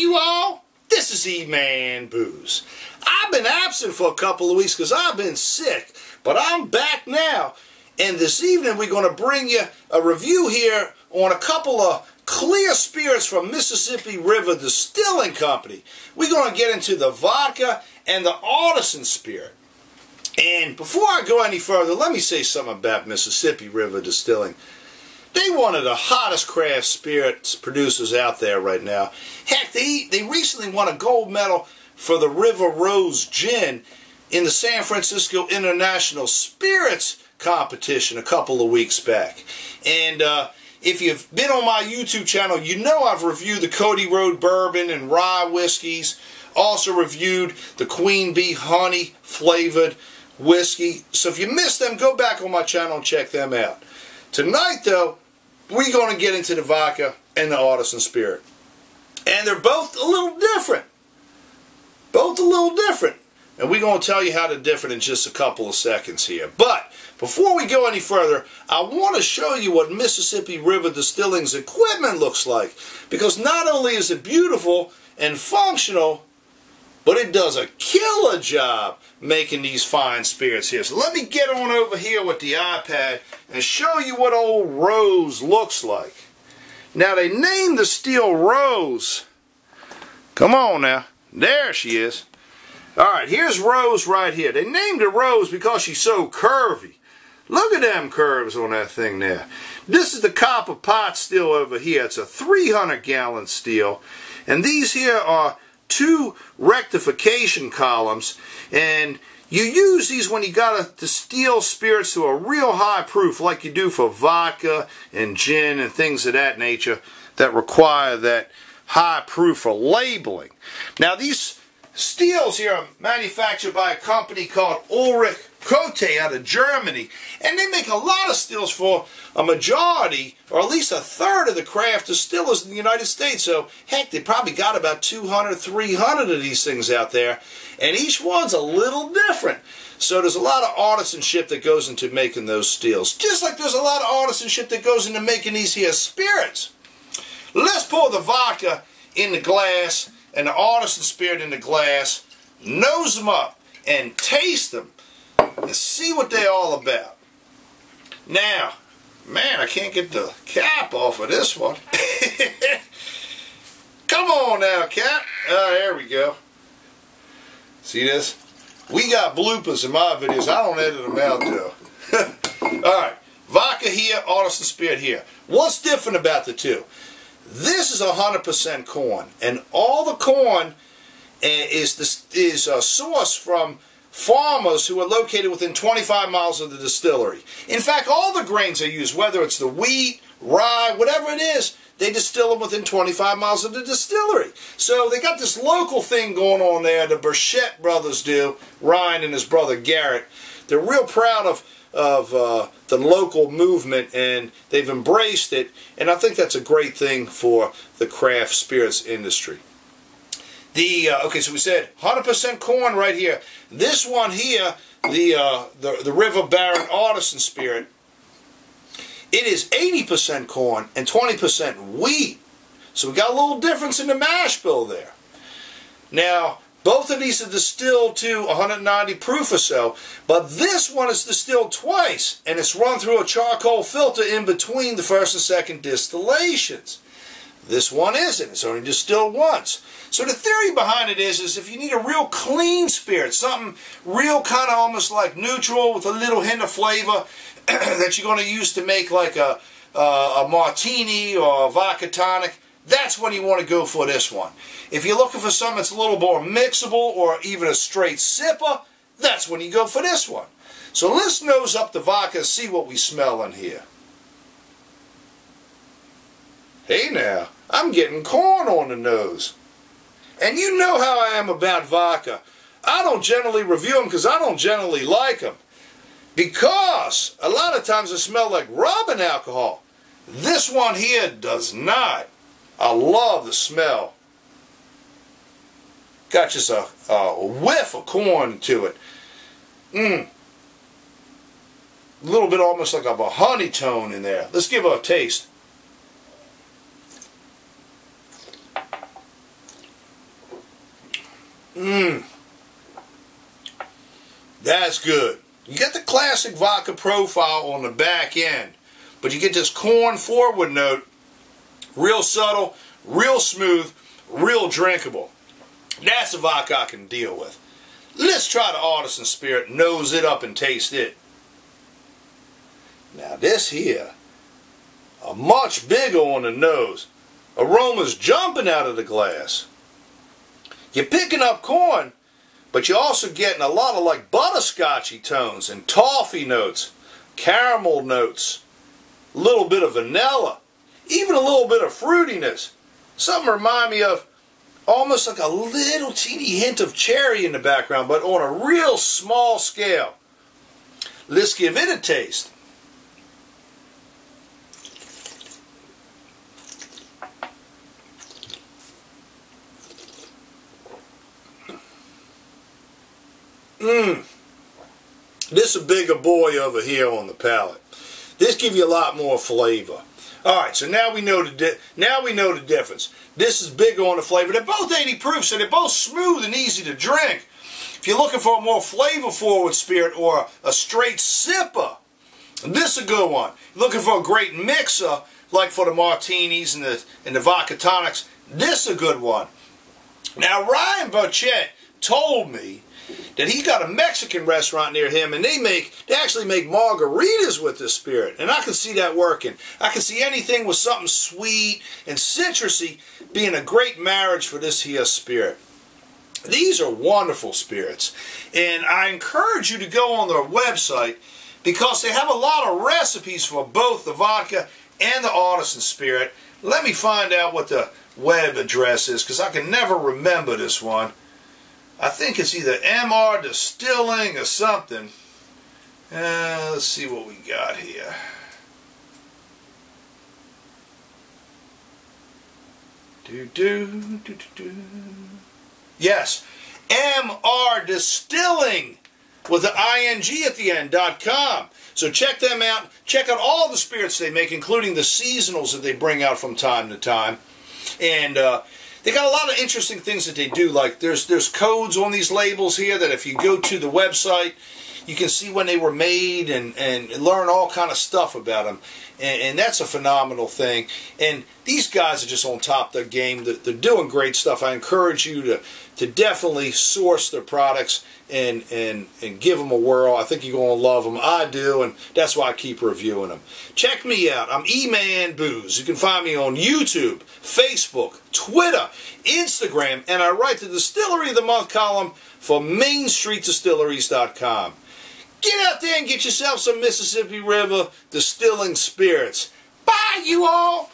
you all. This is E-Man Booze. I've been absent for a couple of weeks because I've been sick, but I'm back now. And this evening we're going to bring you a review here on a couple of clear spirits from Mississippi River Distilling Company. We're going to get into the vodka and the Artisan spirit. And before I go any further, let me say something about Mississippi River Distilling. They're one of the hottest craft spirits producers out there right now. Heck, they recently won a gold medal for the River Rose Gin in the San Francisco International Spirits Competition a couple of weeks back. And if you've been on my YouTube channel, you know I've reviewed the Kothe Road Bourbon and Rye Whiskeys. Also reviewed the Queen Bee Honey Flavored Whiskey. So if you missed them, go back on my channel and check them out. Tonight, though, we're going to get into the vodka and the Artisan spirit. And they're both a little different. Both a little different. And we're going to tell you how they're different in just a couple of seconds here. But before we go any further, I want to show you what Mississippi River Distilling's equipment looks like. Because not only is it beautiful and functional, but it does a killer job making these fine spirits here. So let me get on over here with the iPad and show you what old Rose looks like. Now they named the still Rose. Come on now. There she is. Alright, here's Rose right here. They named her Rose because she's so curvy. Look at them curves on that thing there. This is the copper pot still over here. It's a 300-gallon still. And these here are 2 rectification columns, and you use these when you gotta distill spirits to a real high proof like you do for vodka and gin and things of that nature that require that high proof for labeling. Now these stills here are manufactured by a company called Kothe out of Germany, and they make a lot of stills for a majority, or at least a third of the craft distillers in the United States. So heck, they probably got about 200, 300 of these things out there, and each one's a little different. So there's a lot of artisanship that goes into making those stills, just like there's a lot of artisanship that goes into making these here spirits. Let's pour the vodka in the glass and the Artisan spirit in the glass, nose them up and taste them and see what they're all about. Now, man, I can't get the cap off of this one. Come on now, cap. There we go. See this? We got bloopers in my videos. I don't edit them out though. Alright, vodka here, Artisan spirit here. What's different about the two? This is 100% corn, and all the corn is sourced from farmers who are located within 25 miles of the distillery. In fact, all the grains are used, whether it's the wheat, rye, whatever it is, they distill them within 25 miles of the distillery. So they got this local thing going on there, the Burchett brothers do, Ryan and his brother Garrett. They're real proud of the local movement, and they've embraced it, and I think that's a great thing for the craft spirits industry. Okay, so we said 100% corn right here. This one here, the River Baron Artisan spirit, it is 80% corn and 20% wheat. So we got a little difference in the mash bill there. Now, both of these are distilled to 190 proof or so, but this one is distilled twice, and it's run through a charcoal filter in between the first and second distillations. This one isn't. It's only distilled once. So the theory behind it is if you need a real clean spirit, something real kind of almost like neutral with a little hint of flavor that you're going to use to make like a martini or a vodka tonic, that's when you want to go for this one. If you're looking for something that's a little more mixable or even a straight sipper, that's when you go for this one. So let's nose up the vodka and see what we smell in here. Hey now, I'm getting corn on the nose. And you know how I am about vodka. I don't generally review them because I don't generally like them. Because a lot of times they smell like rubbing alcohol. This one here does not. I love the smell. Got just a whiff of corn to it. A little bit almost like of a honey tone in there. Let's give it a taste. That's good. You get the classic vodka profile on the back end, but you get this corn forward note, real subtle, real smooth, real drinkable. That's a vodka I can deal with. Let's try the Artisan Spirit, nose it up and taste it. Now this here, a much bigger on the nose. Aroma's jumping out of the glass. You're picking up corn, but you're also getting a lot of like butterscotchy tones and toffee notes, caramel notes, a little bit of vanilla, even a little bit of fruitiness. Something remind me of almost like a little teeny hint of cherry in the background, but on a real small scale. Let's give it a taste. This is a bigger boy over here on the palate. This gives you a lot more flavor. Alright, so now we know the difference. This is bigger on the flavor. They're both 80 proof, so they're both smooth and easy to drink. If you're looking for a more flavor-forward spirit or a straight sipper, this is a good one. You're looking for a great mixer, like for the martinis and the vodka tonics, this is a good one. Now, Ryan Burchett told me that he got a Mexican restaurant near him, and they actually make margaritas with this spirit, and I can see that working. I can see anything with something sweet and citrusy being a great marriage for this here spirit. These are wonderful spirits, and I encourage you to go on their website because they have a lot of recipes for both the vodka and the Artisan Spirit. Let me find out what the web address is because I can never remember this one. I think it's either MR Distilling or something. Let's see what we got here. Yes, MR Distilling with the ING at the end.com. So check them out. Check out all the spirits they make, including the seasonals that they bring out from time to time. And they got a lot of interesting things that they do. Like there's codes on these labels here that if you go to the website, you can see when they were made and learn all kind of stuff about them. And that's a phenomenal thing. And these guys are just on top of their game. They're doing great stuff. I encourage you to definitely source their products and give them a whirl. I think you're going to love them. I do, and that's why I keep reviewing them. Check me out. I'm E-Man Booze. You can find me on YouTube, Facebook, Twitter, Instagram, and I write the Distillery of the Month column for MainStreetDistilleries.com. Get out there and get yourself some Mississippi River distilling spirits. Bye, you all!